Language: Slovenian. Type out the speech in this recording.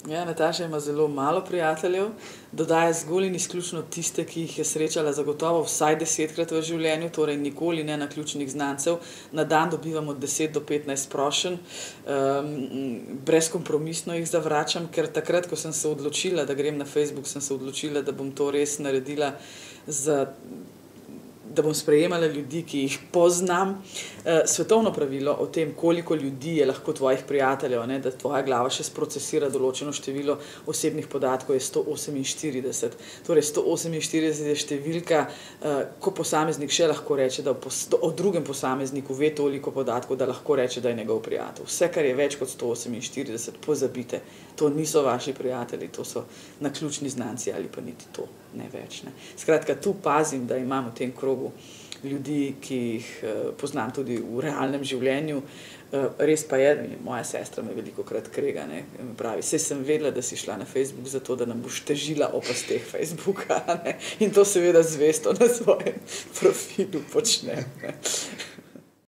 Ja, Nataša ima zelo malo prijateljev, dodaja zgolj in izključno tiste, ki jih je srečala zagotovo vsaj 10-krat v življenju, torej nikoli ne naključnih znancev. Na dan dobivamo 10 do 15 prošenj, brezkompromisno jih zavračam, ker takrat, ko sem se odločila, da grem na Facebook, sem se odločila, da bom to res naredila da bom sprejemala ljudi, ki jih poznam. Svetovno pravilo o tem, koliko ljudi je lahko tvojih prijateljev, da tvoja glava še sprocesira določeno število osebnih podatkov, je 148. Torej 148 je številka, ko posameznik še lahko reče, da o drugem posamezniku ve toliko podatkov, da lahko reče, da je njegov prijatelj. Vse, kar je več kot 148, pozabite. To niso vaši prijatelji, to so naključni znanci ali pa niti to, ne več. Skratka, tu pazim, da imam v tem krogu ljudi, ki jih poznam tudi v realnem življenju. Res pa je, moja sestra me velikokrat krega, pravi, saj sem vedela, da si šla na Facebook zato, da nam boš težila o pasteh Facebooka, in to seveda zvesto na svojem profilu počnem.